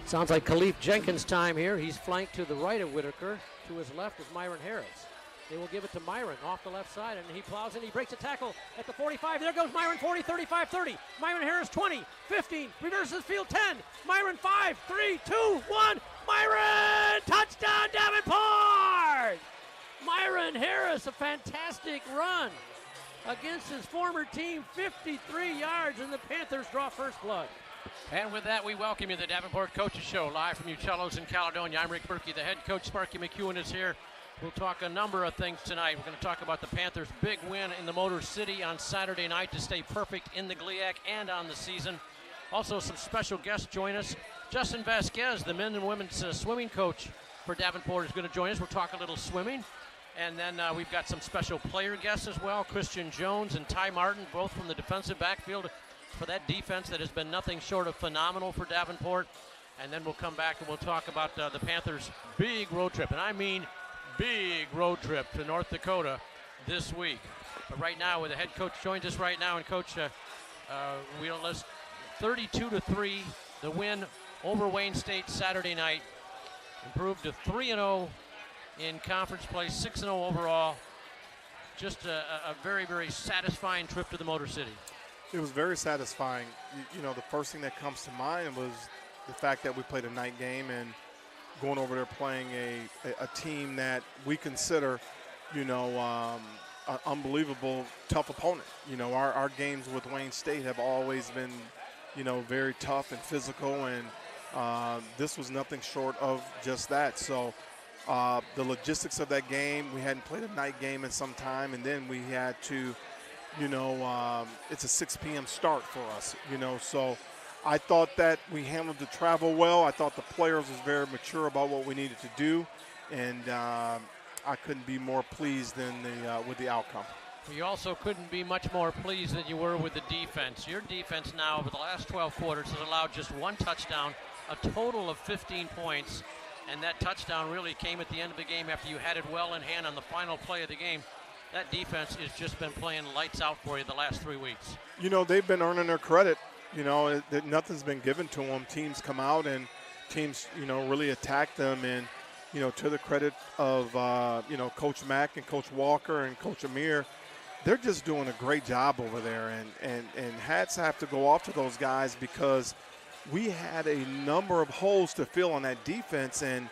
Sounds like Khalif Jenkins' time here. He's flanked to the right of Whitaker. To his left is Myron Harris. They will give it to Myron off the left side, and he plows in. He breaks a tackle at the 45. There goes Myron, 40, 35, 30. Myron Harris, 20, 15. Reverses field, 10. Myron, 5, 3, 2, 1. Myron! Touchdown, Davenport! Myron Harris, a fantastic run against his former team, 53 yards, and the Panthers draw first blood. And with that, we welcome you to the Davenport Coaches Show, live from Uccello's in Caledonia. I'm Rick Berkey. The head coach, Sparky McEwen, is here. We'll talk a number of things tonight. We're going to talk about the Panthers' big win in the Motor City on Saturday night to stay perfect in the GLIAC and on the season. Also, some special guests join us. Justin Vasquez, the men and women's swimming coach for Davenport, is going to join us. We'll talk a little swimming. And then we've got some special player guests as well. Christian Jones and Ty Martin, both from the defensive backfield for that defense that has been nothing short of phenomenal for Davenport. And then we'll come back and we'll talk about the Panthers' big road trip. And I mean big road trip to North Dakota this week. But right now, the head coach joins us right now. And Coach, we'll list 32-3, the win over Wayne State Saturday night. Improved to 3-0 in conference play, 6-0 overall. Just a very, very satisfying trip to the Motor City. It was very satisfying. You know, the first thing that comes to mind was the fact that we played a night game and going over there playing a team that we consider, you know, an unbelievable tough opponent. You know, our games with Wayne State have always been, you know, very tough and physical, and this was nothing short of just that. So the logistics of that game, we hadn't played a night game in some time, and then we had to, you know, it's a 6 p.m. start for us, you know. So I thought that we handled the travel well. I thought the players was very mature about what we needed to do, and I couldn't be more pleased than with the outcome. You also couldn't be much more pleased than you were with the defense. Your defense now over the last 12 quarters has allowed just one touchdown, a total of 15 points, and that touchdown really came at the end of the game after you had it well in hand on the final play of the game. That defense has just been playing lights out for you the last 3 weeks. You know, they've been earning their credit. You know, nothing's been given to them. Teams come out and teams, you know, really attack them. And, you know, to the credit of, you know, Coach Mack and Coach Walker and Coach Amir, they're just doing a great job over there. And hats have to go off to those guys because we had a number of holes to fill on that defense. And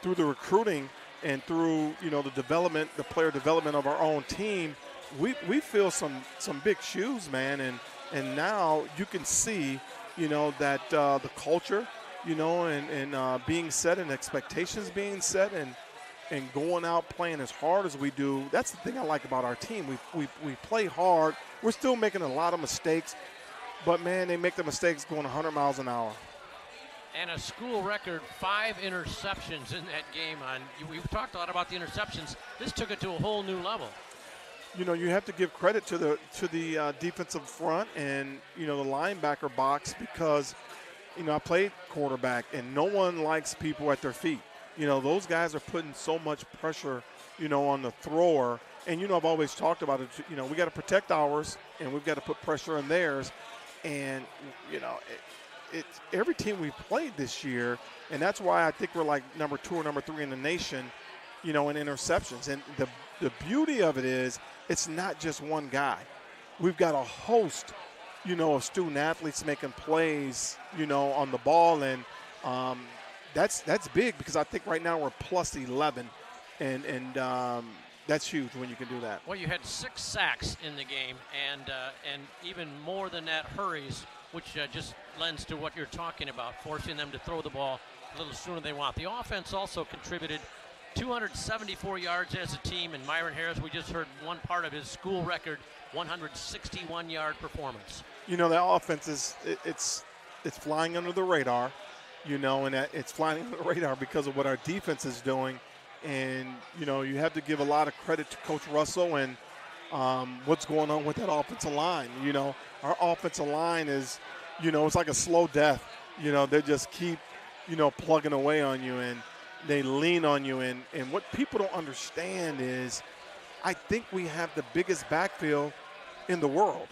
through the recruiting and through, you know, the development, the player development of our own team, we fill some big shoes, man. And now you can see, you know, that the culture, you know, and being set and expectations being set and going out playing as hard as we do. That's the thing I like about our team. We play hard. We're still making a lot of mistakes, but, man, they make the mistakes going 100 miles an hour. And a school record 5 interceptions in that game. We've talked a lot about the interceptions. This took it to a whole new level. You know, you have to give credit to the defensive front and, you know, the linebacker box because, you know, I played quarterback and no one likes people at their feet. You know, those guys are putting so much pressure, you know, on the thrower. And, you know, I've always talked about it. You know, we got to protect ours and we've got to put pressure on theirs. And, you know, it's every team we've played this year, and that's why I think we're like number 2 or number 3 in the nation, you know, in interceptions. And the beauty of it is it's not just one guy. We've got a host, you know, of student athletes making plays, you know, on the ball, and that's big because I think right now we're plus 11, and that's huge when you can do that. Well, you had 6 sacks in the game, and even more than that, hurries, which just lends to what you're talking about, forcing them to throw the ball a little sooner than they want. The offense also contributed 274 yards as a team, and Myron Harris, we just heard one part of his school record, 161-yard performance. You know, that offense it's flying under the radar, you know, and it's flying under the radar because of what our defense is doing. And, you know, you have to give a lot of credit to Coach Russell and what's going on with that offensive line. You know, our offensive line is, you know, it's like a slow death. You know, they just keep, you know, plugging away on you and they lean on you. And what people don't understand is I think we have the biggest backfield in the world.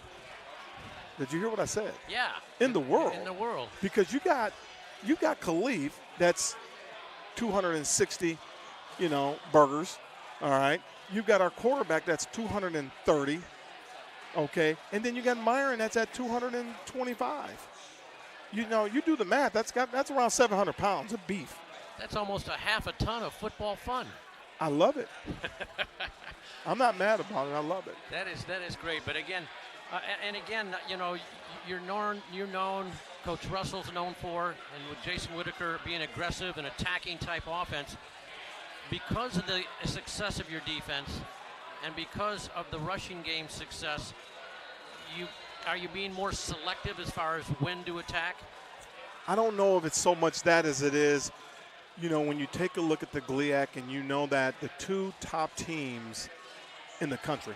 Did you hear what I said? Yeah. In the world. In the world. Because you got you got Khalif that's 260, burgers, all right? You've got our quarterback that's 230, okay? And then you got Myron that's at 225. You do the math. That's around 700 pounds of beef. That's almost a half a ton of football fun. I love it. I'm not mad about it. I love it. That is great. But again, you're known. Coach Russell's known for, and with Jason Whitaker being aggressive and attacking type offense, because of the success of your defense, and because of the rushing game success, are you being more selective as far as when to attack? I don't know if it's so much that as it is, when you take a look at the GLIAC and you know that the two top teams in the country,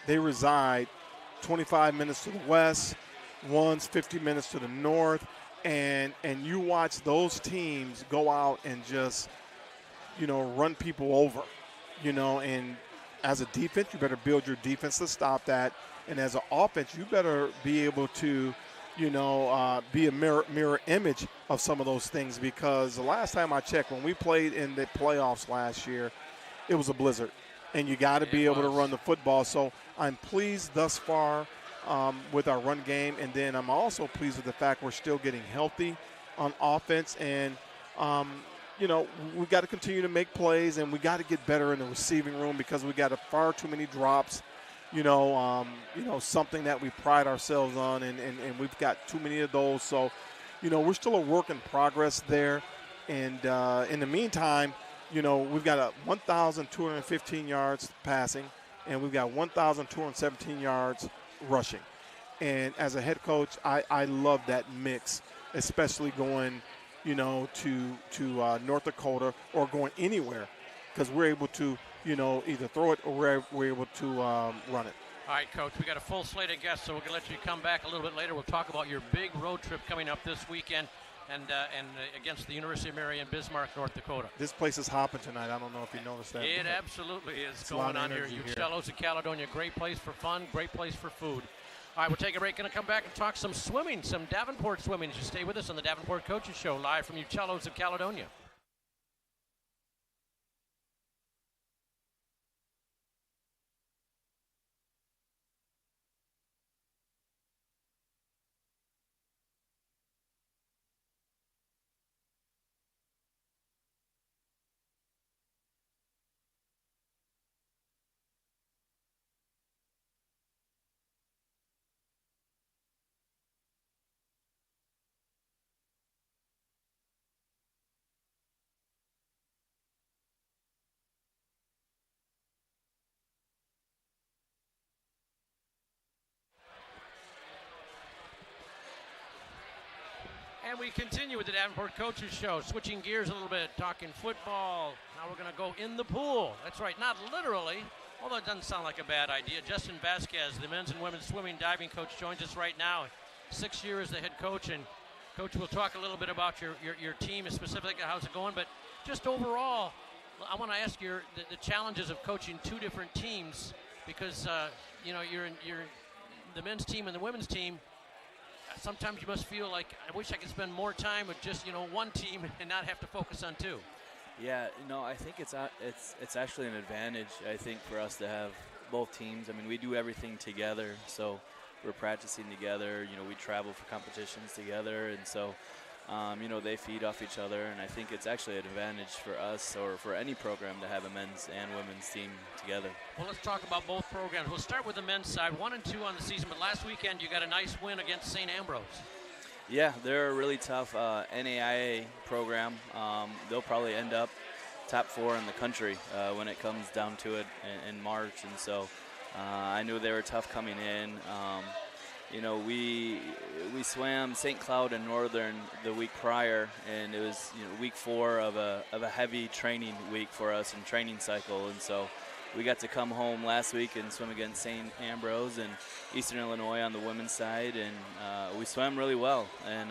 they reside 25 minutes to the west, one's 50 minutes to the north, and you watch those teams go out and just, run people over, and as a defense, you better build your defense to stop that. And as an offense, you better be able to, be a mirror image of some of those things, because the last time I checked, when we played in the playoffs last year, it was a blizzard, and you got to be able to run the football. So I'm pleased thus far with our run game, and then I'm also pleased with the fact we're still getting healthy on offense, and we got to continue to make plays, and we got to get better in the receiving room because we got far too many drops. Something that we pride ourselves on, and we've got too many of those. So, we're still a work in progress there. And in the meantime, we've got 1,215 yards passing, and we've got 1,217 yards rushing. And as a head coach, I love that mix, especially going, to North Dakota or going anywhere, because we're able to, either throw it or we're able to run it. All right, Coach, we got a full slate of guests, so we're going to let you come back a little bit later. We'll talk about your big road trip coming up this weekend and against the University of Marion, Bismarck, North Dakota. This place is hopping tonight. I don't know if you noticed that. It absolutely is going on here. Uccello's in Caledonia. Great place for fun, great place for food. All right, we'll take a break. Going to come back and talk some swimming, some Davenport swimming. Just stay with us on the Davenport Coaches Show, live from Uccello's of Caledonia. And we continue with the Davenport Coaches Show, switching gears a little bit, talking football. Now we're going to go in the pool. That's right, not literally, although it doesn't sound like a bad idea. Justin Vasquez, the men's and women's swimming diving coach, joins us right now. 6 years as the head coach. And, Coach, we'll talk a little bit about your team, specifically how's it going. But just overall, I want to ask you the challenges of coaching two different teams, because, you're the men's team and the women's team. Sometimes you must feel like, I wish I could spend more time with just, one team and not have to focus on two. Yeah, I think it's actually an advantage, I think, for us to have both teams. I mean, we do everything together, so we're practicing together. We travel for competitions together, and so, they feed off each other, and I think it's actually an advantage for us or for any program to have a men's and women's team together. Well, let's talk about both programs. We'll start with the men's side, 1-2 on the season, but last weekend you got a nice win against St. Ambrose. Yeah, they're a really tough NAIA program. They'll probably end up top 4 in the country when it comes down to it in March, and so I knew they were tough coming in. We swam St. Cloud and Northern the week prior, and it was week 4 of a heavy training week for us and training cycle, and so we got to come home last week and swim against St. Ambrose and Eastern Illinois on the women's side, and we swam really well, and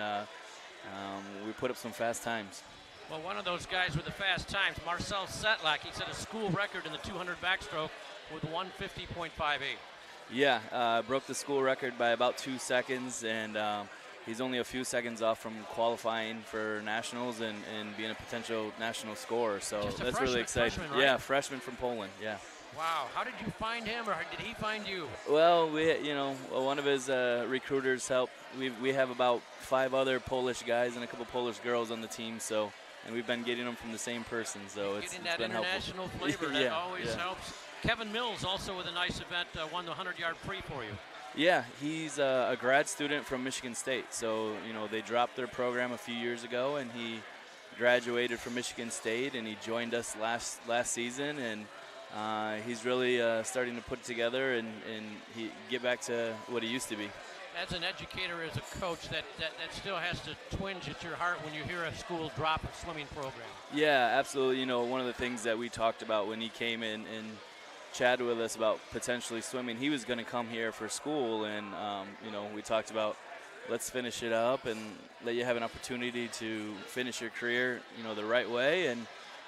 we put up some fast times. Well, one of those guys with the fast times, Marcel Setlak, he set a school record in the 200 backstroke with 150.58. Yeah, broke the school record by about 2 seconds, and he's only a few seconds off from qualifying for nationals and being a potential national scorer. So that's really exciting. Freshman, right? Yeah, freshman from Poland. Yeah. Wow. How did you find him, or did he find you? Well, one of his recruiters helped. We have about 5 other Polish guys and a couple Polish girls on the team. So, and we've been getting them from the same person. So it's that been international helpful. flavor that always helps. Kevin Mills also with a nice event won the 100-yard free for you. Yeah, he's a grad student from Michigan State. So they dropped their program a few years ago, and he graduated from Michigan State, and he joined us last season, and he's really starting to put it together and he get back to what he used to be. As an educator, as a coach, that still has to twinge at your heart when you hear a school drop a swimming program. Yeah, absolutely. One of the things that we talked about when he came in and chatted with us about potentially swimming, he was going to come here for school, and we talked about let's finish it up and let you have an opportunity to finish your career, the right way, and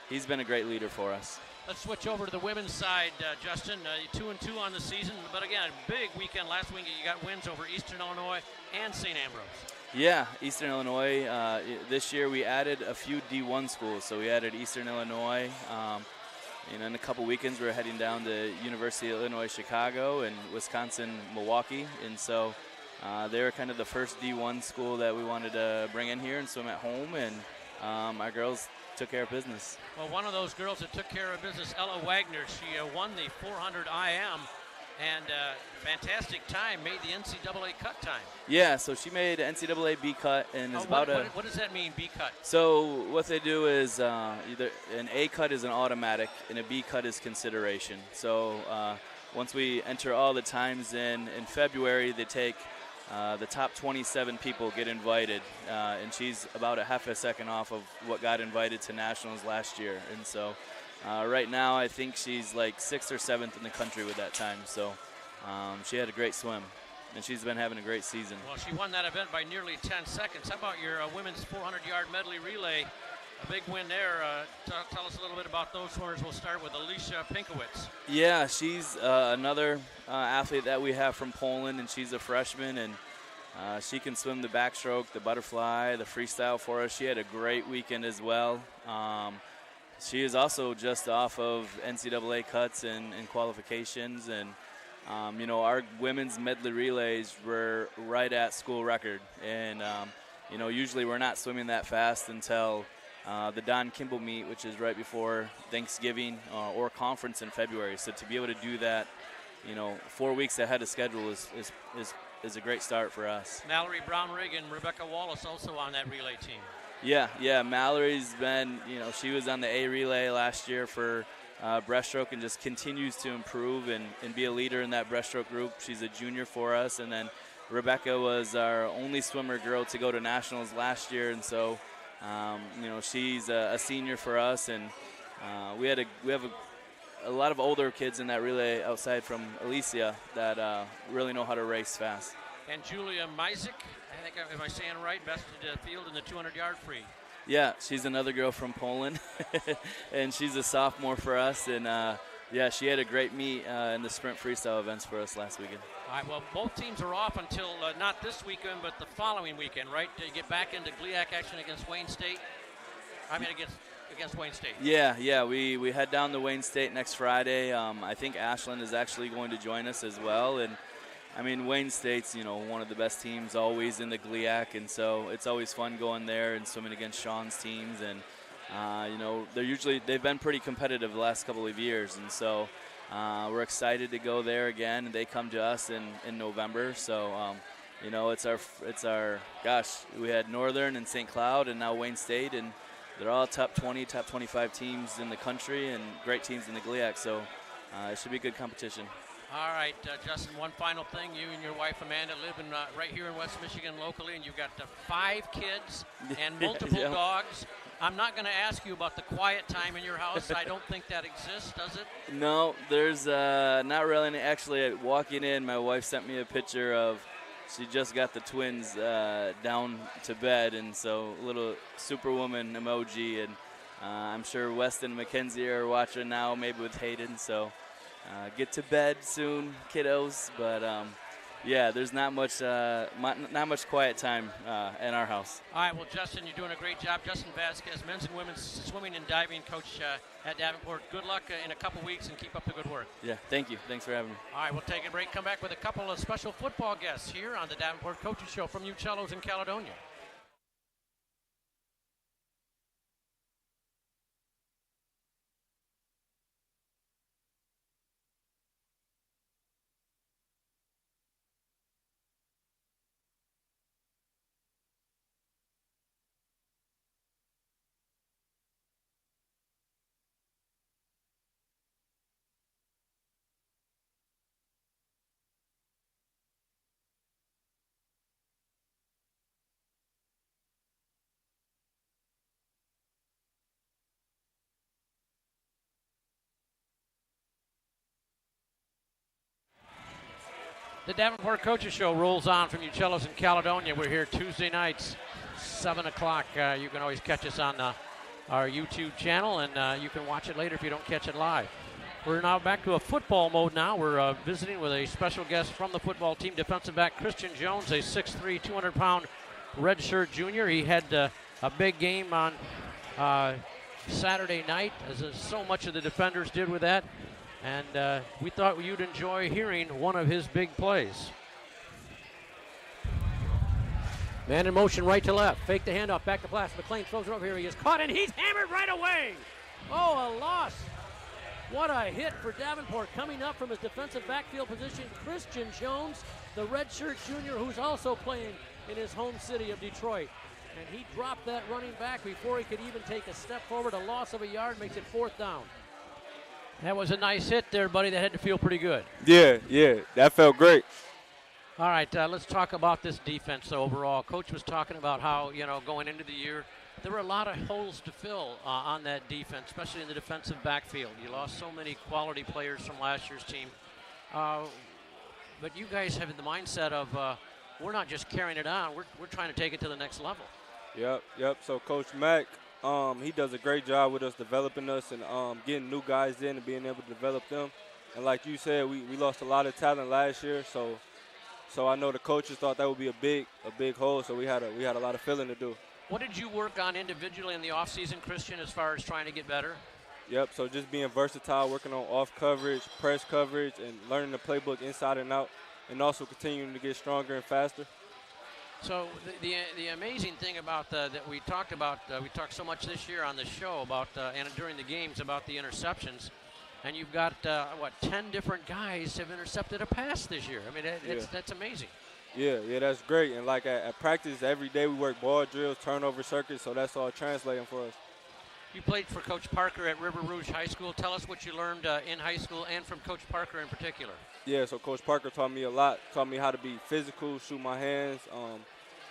he's been a great leader for us. Let's switch over to the women's side, Justin. 2-2 on the season, but again, a big weekend last week. You got wins over Eastern Illinois and St. Ambrose. Yeah, Eastern Illinois. This year we added a few D1 schools, so we added Eastern Illinois. In a couple weekends, we're heading down to University of Illinois Chicago and Wisconsin Milwaukee, and so they were kind of the first D1 school that we wanted to bring in here and swim at home, and our girls took care of business. Well, one of those girls that took care of business, Ella Wagner, she won the 400 IM and fantastic time, made the NCAA cut time. Yeah, so she made NCAA B cut and is what does that mean, B cut? So what they do is either an A cut is an automatic and a B cut is consideration. So once we enter all the times in February, they take the top 27 people get invited, and she's about a half a second off of what got invited to nationals last year. And so right now I think she's like 6th or 7th in the country with that time. So she had a great swim, and she's been having a great season. Well, she won that event by nearly 10 seconds. How about your women's 400-yard medley relay? A big win there. Tell us a little bit about those swimmers. We'll start with Alicia Pinkowicz. Yeah, she's another athlete that we have from Poland, and she's a freshman, and she can swim the backstroke, the butterfly, the freestyle for us. She had a great weekend as well. She is also just off of NCAA cuts and qualifications, and our women's medley relays were right at school record, and usually we're not swimming that fast until the Don Kimball meet, which is right before Thanksgiving or conference in February. So to be able to do that, 4 weeks ahead of schedule is a great start for us. Mallory Brownrigg and Rebecca Wallace also on that relay team. Yeah. Mallory's been, she was on the A relay last year for breaststroke and just continues to improve and be a leader in that breaststroke group. She's a junior for us, and then Rebecca was our only swimmer girl to go to nationals last year, and so. She's a senior for us, and we have a lot of older kids in that relay outside from Alicia that really know how to race fast. And Julia Mizek, I think, am I saying right, best in the field in the 200-yard free. Yeah, she's another girl from Poland, and she's a sophomore for us, and she had a great meet in the sprint freestyle events for us last weekend. All right, well, both teams are off until not this weekend, but the following weekend, right? To get back into GLIAC action against Wayne State? Against Wayne State. Yeah, we head down to Wayne State next Friday. I think Ashland is actually going to join us as well. And, Wayne State's, one of the best teams always in the GLIAC, and so it's always fun going there and swimming against Sean's teams. And, they've been pretty competitive the last couple of years, and so we're excited to go there again, and they come to us in November. So, it's our we had Northern and St. Cloud and now Wayne State, and they're all top 20, top 25 teams in the country and great teams in the GLIAC. So it should be good competition. All right, Justin, one final thing. You and your wife, Amanda, live right here in West Michigan locally, and you've got 5 kids and multiple dogs. I'm not going to ask you about the quiet time in your house. I don't think that exists, does it? No, there's not really any. Actually, walking in, my wife sent me a picture of she just got the twins down to bed, and so a little superwoman emoji. And I'm sure Weston and Mackenzie are watching now, maybe with Hayden. So get to bed soon, kiddos. But Yeah, there's not much quiet time in our house. All right, well, Justin, you're doing a great job. Justin Vasquez, men's and women's swimming and diving coach at Davenport. Good luck in a couple weeks, and keep up the good work. Yeah, thank you. Thanks for having me. All right, we'll take a break, come back with a couple of special football guests here on the Davenport Coaches Show from Uccellos in Caledonia. The Davenport Coaches Show rolls on from Uccellos in Caledonia. We're here Tuesday nights, 7 o'clock. You can always catch us on our YouTube channel, and you can watch it later if you don't catch it live. We're now back to a football mode now. We're visiting with a special guest from the football team, defensive back Christian Jones, a 6'3", 200-pound redshirt junior. He had a big game on Saturday night, as so much of the defenders did with that. And we thought you'd enjoy hearing one of his big plays. Man in motion, right to left. Fake the handoff, back to pass. McLean throws it over here. He is caught, and he's hammered right away. Oh, a loss. What a hit for Davenport. Coming up from his defensive backfield position, Christian Jones, the redshirt junior who's also playing in his home city of Detroit. And he dropped that running back before he could even take a step forward. A loss of a yard makes it 4th down. That was a nice hit there, buddy. That had to feel pretty good. Yeah, that felt great. All right, let's talk about this defense overall. Coach was talking about how, going into the year, there were a lot of holes to fill on that defense, especially in the defensive backfield. You lost so many quality players from last year's team. But you guys have the mindset of we're not just carrying it on, we're trying to take it to the next level. Yep. So Coach Mack, he does a great job with us, developing us and getting new guys in and being able to develop them. And like you said, we lost a lot of talent last year, so I know the coaches thought that would be a big hole. So we had a lot of filling to do. What did you work on individually in the offseason, Christian, as far as trying to get better? Yep. So just being versatile, working on off coverage, press coverage, and learning the playbook inside and out, and also continuing to get stronger and faster. So the amazing thing about that we talked so much this year on the show about and during the games about the interceptions, and you've got 10 different guys have intercepted a pass this year. I mean, that's amazing. Yeah, that's great. And like at practice every day we work ball drills, turnover circuits, so that's all translating for us. You played for Coach Parker at River Rouge High School. Tell us what you learned in high school and from Coach Parker in particular. Yeah, so Coach Parker taught me a lot. Taught me how to be physical, shoot my hands,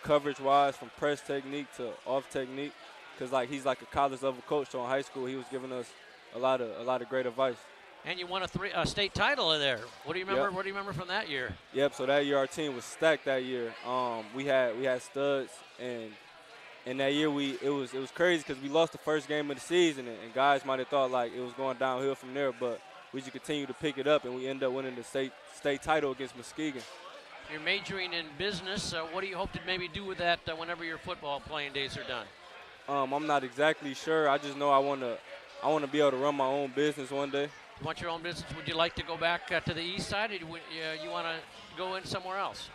coverage-wise, from press technique to off technique. Because he's like a college-level coach, so in high school he was giving us a lot of great advice. And you won a state title in there. What do you remember? Yep. What do you remember from that year? Yep. So that year our team was stacked. That year, we had studs, and that year it was crazy because we lost the first game of the season, and guys might have thought like it was going downhill from there, but we just continued to pick it up, and we ended up winning the state title against Muskegon. You're majoring in business. What do you hope to maybe do with that whenever your football playing days are done? I'm not exactly sure. I just know I want to be able to run my own business one day. You want your own business? Would you like to go back to the east side, or you want to go in somewhere else?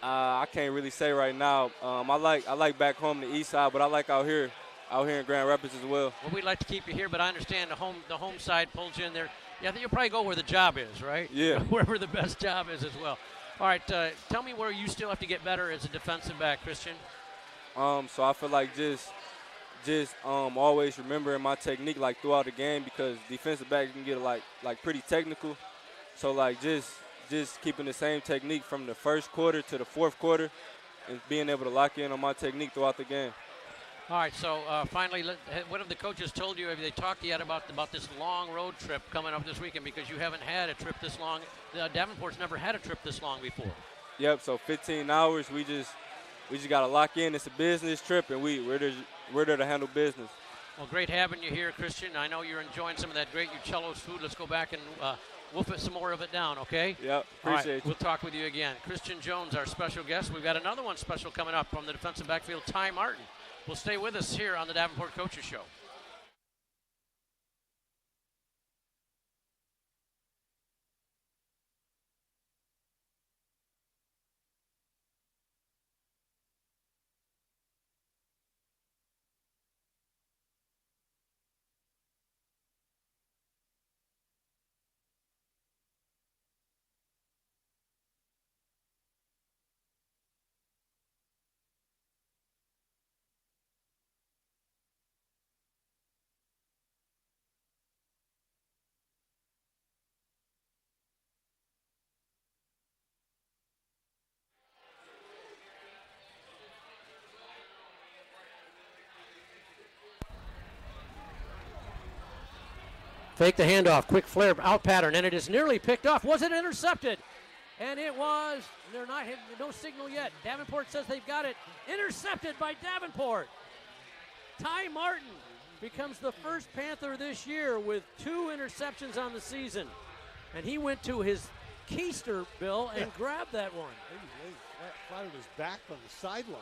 I can't really say right now. I like back home the east side, but I like out here in Grand Rapids as well. Well, we'd like to keep you here, but I understand the home side pulls you in there. Yeah, I think you'll probably go where the job is, right? Yeah. Wherever the best job is as well. All right, tell me where you still have to get better as a defensive back, Christian. So I feel like just always remembering my technique like throughout the game, because defensive back can get like pretty technical. So like just keeping the same technique from the first quarter to the fourth quarter and being able to lock in on my technique throughout the game. All right, so finally, what have the coaches told you? Have they talked to you about this long road trip coming up this weekend, because you haven't had a trip this long? Davenport's never had a trip this long before. Yep, so 15 hours, we just got to lock in. It's a business trip, and we're there to handle business. Well, great having you here, Christian. I know you're enjoying some of that great Uccello's food. Let's go back and wolf it some more of it down, okay? Yep, appreciate you. We'll talk with you again. Christian Jones, our special guest. We've got another one special coming up from the defensive backfield, Ty Martin. Will stay with us here on the Davenport Coaches Show. Fake the handoff, quick flare, out pattern, and it is nearly picked off. Was it intercepted? And it was. They're not hitting, no signal yet. Davenport says they've got it. Intercepted by Davenport. Ty Martin becomes the first Panther this year with 2 interceptions on the season. And he went to his keister, Bill, and grabbed that one. He flattered his back on the sideline.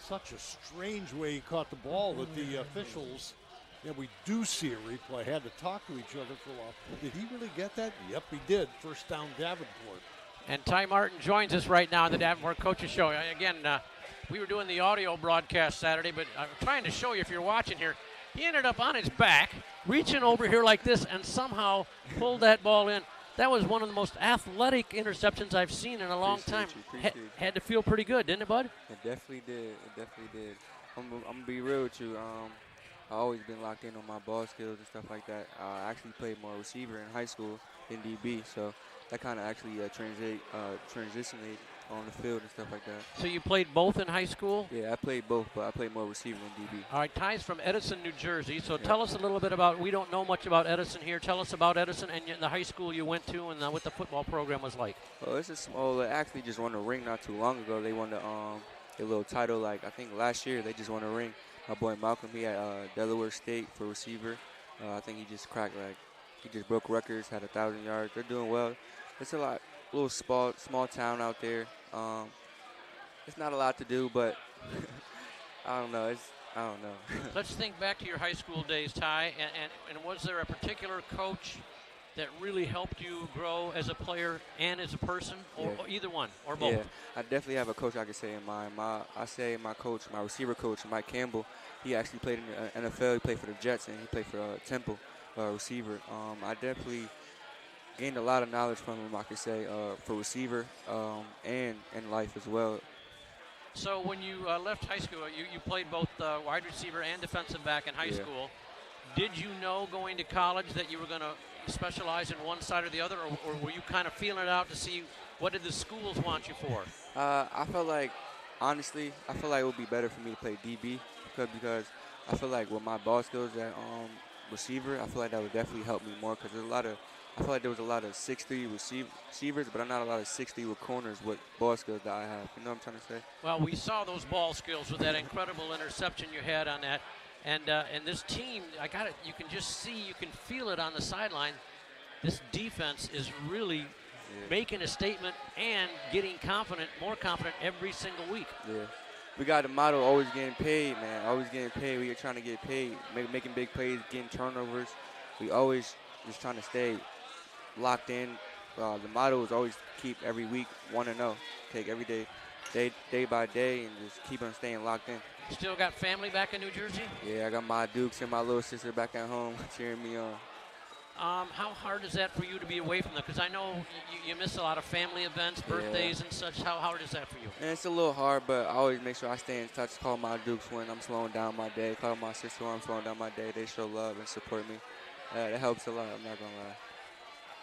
Such a strange way he caught the ball that the officials, we do see a replay, had to talk to each other for a while. Did he really get that? Yep, he did. First down, Davenport. And Ty Martin joins us right now on the Davenport Coaches Show. Again, we were doing the audio broadcast Saturday, but I'm trying to show you if you're watching here. He ended up on his back, reaching over here like this, and somehow pulled that ball in. That was one of the most athletic interceptions I've seen in a long time. Had to feel pretty good, didn't it, bud? It definitely did. I'm going to be real with you. I've always been locked in on my ball skills and stuff like that. I actually played more receiver in high school than DB, so that kind of actually transitioned on the field and stuff like that. So you played both in high school? Yeah, I played both, but I played more receiver than DB. All right, Ty's from Edison, New Jersey. So tell us a little bit about, we don't know much about Edison here. Tell us about Edison and the high school you went to and what the football program was like. Well, it's a small, they actually just won a ring not too long ago. They won a little title, like I think last year they just won a ring. My boy Malcolm, he had Delaware State for receiver. I think he just cracked, he just broke records, had 1,000 yards. They're doing well. It's a little small town out there. It's not a lot to do, but I don't know. Let's think back to your high school days, Ty, and was there a particular coach that really helped you grow as a player and as a person, or either one, or both? Yeah, I definitely have a coach I could say in mind. My coach, my receiver coach, Mike Campbell, he actually played in the NFL. He played for the Jets, and he played for Temple, receiver. I definitely gained a lot of knowledge from him, I could say, for receiver and in life as well. So when you left high school, you played both wide receiver and defensive back in high school. Did you know going to college that you were going to specialize in one side or the other, or were you kind of feeling it out to see what did the schools want you for? I felt like, honestly, it would be better for me to play DB because I feel like with my ball skills at receiver, I feel like that would definitely help me more because I feel like there was a lot of 6'3" receivers, but not a lot of 6'3" with corners with ball skills that I have. You know what I'm trying to say? Well, we saw those ball skills with that incredible interception you had on that. And this team, you can just see, you can feel it on the sideline. This defense is really making a statement and getting more confident every single week. Yeah. We got the motto, always getting paid, man. Always getting paid. We are trying to get paid, making big plays, getting turnovers. We always just trying to stay locked in. The motto is always keep every week 1-0. Take every day by day, and just keep on staying locked in. Still got family back in New Jersey? Yeah, I got my Dukes and my little sister back at home cheering me on. How hard is that for you to be away from them? Because I know you miss a lot of family events, birthdays and such. How hard is that for you? And it's a little hard, but I always make sure I stay in touch. Call my Dukes when I'm slowing down my day. Call my sister when I'm slowing down my day. They show love and support me. It helps a lot, I'm not going to lie.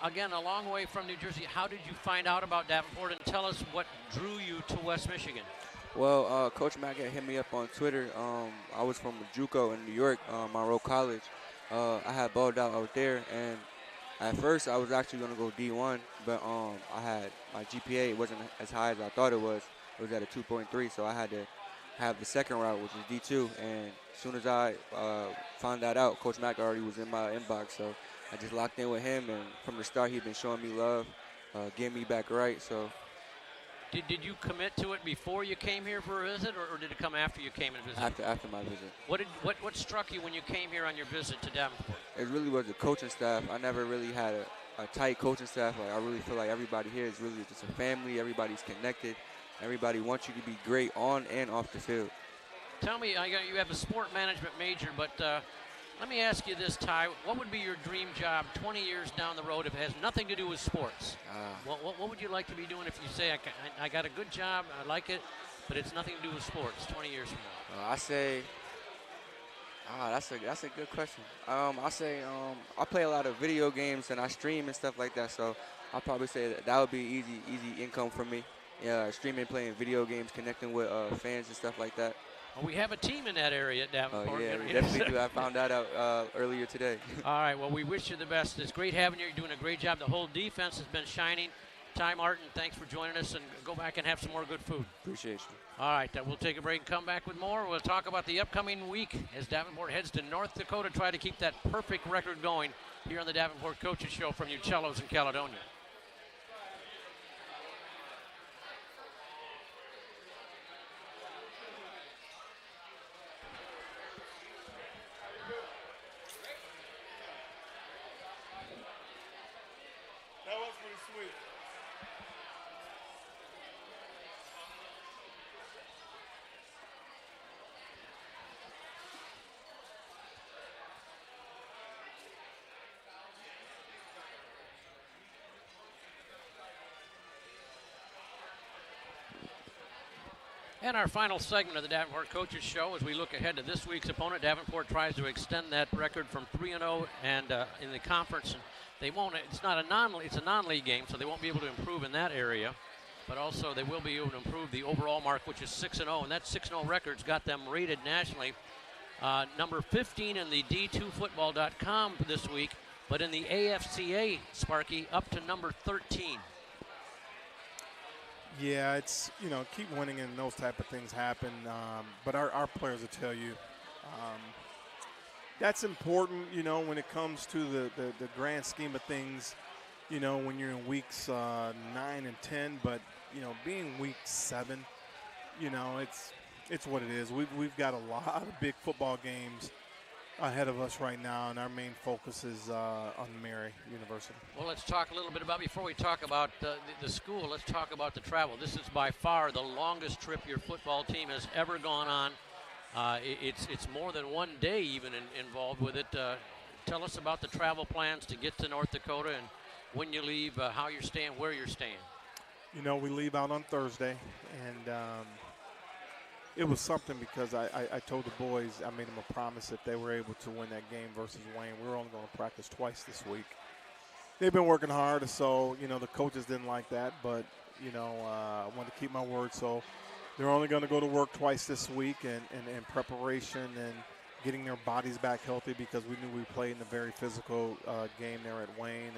Again, a long way from New Jersey. How did you find out about Davenport, and tell us what drew you to West Michigan? Well, Coach Mack hit me up on Twitter. I was from JUCO in New York, Monroe College. I had balled out there, and at first I was actually going to go D1, but I had my GPA wasn't as high as I thought it was. It was at a 2.3, so I had to have the second route, which is D2. And as soon as I found that out, Coach Mack already was in my inbox. So I just locked in with him, and from the start, he'd been showing me love, getting me back right. So. Did you commit to it before you came here for a visit, or did it come after you came and visited? After my visit. What struck you when you came here on your visit to Davenport? It really was the coaching staff. I never really had a tight coaching staff. Like, I really feel like everybody here is really just a family. Everybody's connected. Everybody wants you to be great on and off the field. Tell me, you have a sport management major, but let me ask you this, Ty. What would be your dream job 20 years down the road if it has nothing to do with sports? What would you like to be doing if you say, I got a good job, I like it, but it's nothing to do with sports 20 years from now? I say, that's a good question. I say I play a lot of video games and I stream and stuff like that, so I'll probably say that would be easy income for me. Yeah, streaming, playing video games, connecting with fans and stuff like that. Well, we have a team in that area at Davenport. Yeah, we definitely do. I found that out earlier today. All right, well, we wish you the best. It's great having you. You're doing a great job. The whole defense has been shining. Ty Martin, thanks for joining us, and go back and have some more good food. Appreciate you. All right, we'll take a break and come back with more. We'll talk about the upcoming week as Davenport heads to North Dakota, try to keep that perfect record going here on the Davenport Coaches Show from Uccello's in Caledonia. And our final segment of the Davenport Coaches Show as we look ahead to this week's opponent. Davenport tries to extend that record from 3-0 and in the conference. And they won't. It's not it's a non-league game, so they won't be able to improve in that area. But also they will be able to improve the overall mark, which is 6-0. And that 6-0 record's got them rated nationally number 15 in the D2Football.com this week, but in the AFCA, Sparky, up to number 13. Yeah, it's, keep winning and those type of things happen. But our players will tell you that's important, when it comes to the grand scheme of things, when you're in weeks 9 and 10. But, being week 7, it's what it is. We've got a lot of big football games ahead of us right now, and our main focus is on Mary University. Well, let's talk a little bit about, before we talk about the school, let's talk about the travel. This is by far the longest trip your football team has ever gone on. It's more than one day even involved with it. Tell us about the travel plans to get to North Dakota and when you leave, how you're staying, where you're staying. We leave out on Thursday, and it was something because I told the boys, I made them a promise if they were able to win that game versus Wayne, we were only going to practice twice this week. They've been working hard, so, the coaches didn't like that, but, I wanted to keep my word. So they're only going to go to work twice this week in preparation and getting their bodies back healthy, because we knew we played in a very physical game there at Wayne,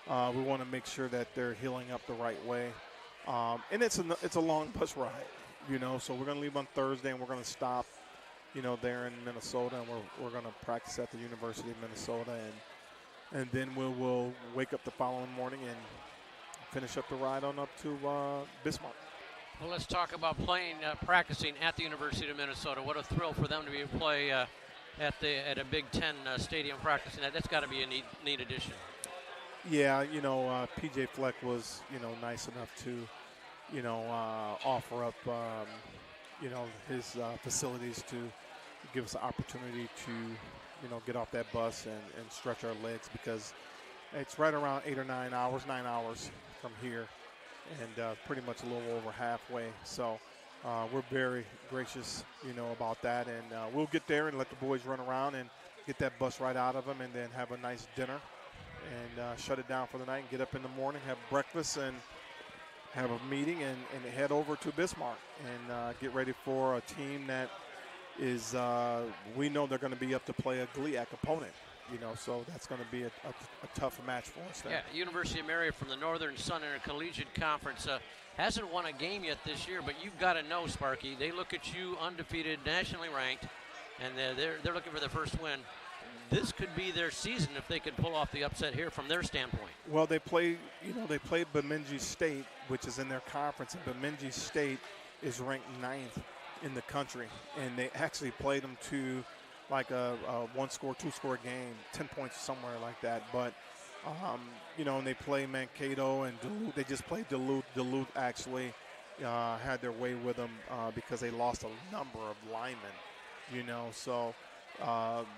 and we want to make sure that they're healing up the right way. And it's a long bus ride. So we're going to leave on Thursday, and we're going to stop, there in Minnesota, and we're going to practice at the University of Minnesota, and then we'll wake up the following morning and finish up the ride on up to Bismarck. Well, let's talk about practicing at the University of Minnesota. What a thrill for them to be able to play at a Big Ten stadium practicing. That's got to be a neat addition. Yeah, PJ Fleck was, nice enough to offer up, his facilities to give us the opportunity to, get off that bus and stretch our legs, because it's right around 9 hours from here, and pretty much a little over halfway. So we're very gracious, about that, and we'll get there and let the boys run around and get that bus right out of them, and then have a nice dinner and shut it down for the night and get up in the morning, have breakfast, and have a meeting and head over to Bismarck and get ready for a team that is, we know they're going to be up to play a GLIAC opponent. so that's going to be a tough match for us there. Yeah, University of Marietta from the Northern Sun Intercollegiate Conference hasn't won a game yet this year, but you've got to know, Sparky, they look at you undefeated, nationally ranked, and they're looking for their first win. This could be their season if they could pull off the upset here from their standpoint. Well, they play Bemidji State, which is in their conference, and Bemidji State is ranked 9th in the country, and they actually played them to like a 1-score, 2-score game, 10 points somewhere like that. But and they play Mankato and Duluth. They just played Duluth. Duluth actually had their way with them because they lost a number of linemen. So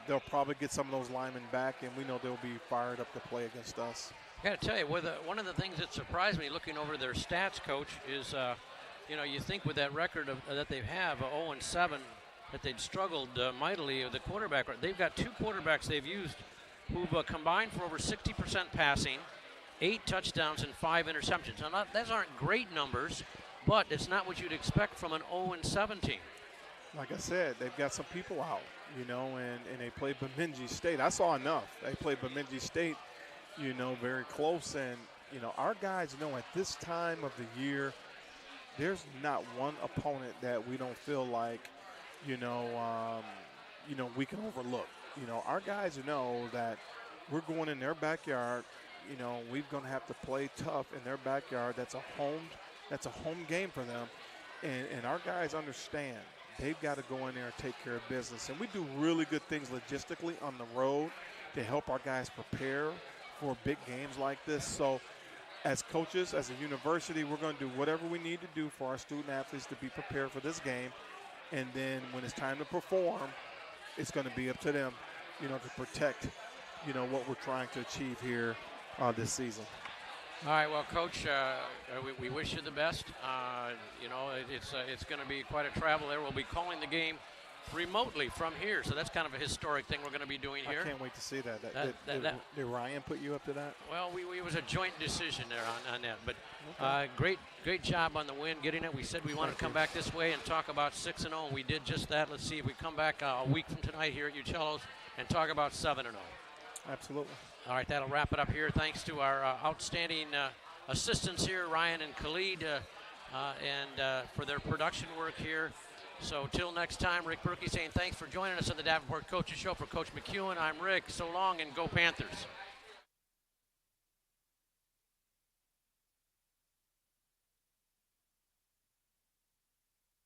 they'll probably get some of those linemen back, and we know they'll be fired up to play against us. I got to tell you, one of the things that surprised me looking over their stats, Coach, is you think with that record that they have, 0-7, that they'd struggled mightily with the quarterback. They've got 2 quarterbacks they've used who've combined for over 60% passing, 8 touchdowns and 5 interceptions. Now, those aren't great numbers, but it's not what you'd expect from an 0-7 team. Like I said, they've got some people out, and they played Bemidji State. I saw enough. They played Bemidji State, very close. And, our guys know at this time of the year, there's not one opponent that we don't feel like, we can overlook. Our guys know that we're going in their backyard. We're going to have to play tough in their backyard. That's a home game for them. And our guys understand they've got to go in there and take care of business. And we do really good things logistically on the road to help our guys prepare for big games like this. So as coaches, as a university, we're going to do whatever we need to do for our student athletes to be prepared for this game. And then when it's time to perform, it's going to be up to them, to protect, what we're trying to achieve here this season. All right, well, Coach, we wish you the best. It's going to be quite a travel there. We'll be calling the game remotely from here, so that's kind of a historic thing we're going to be doing here. I can't wait to see that. Did Ryan put you up to that? Well, it was a joint decision there on that, but great job on the win, getting it. We said we wanted to come back this way and talk about 6-0, and we did just that. Let's see if we come back a week from tonight here at Uccello's and talk about 7-0. Absolutely. All right, that'll wrap it up here. Thanks to our outstanding assistants here, Ryan and Khalid, and for their production work here. So till next time, Rick Berkey saying thanks for joining us on the Davenport Coaches Show. For Coach McEwen, I'm Rick. So long and go Panthers.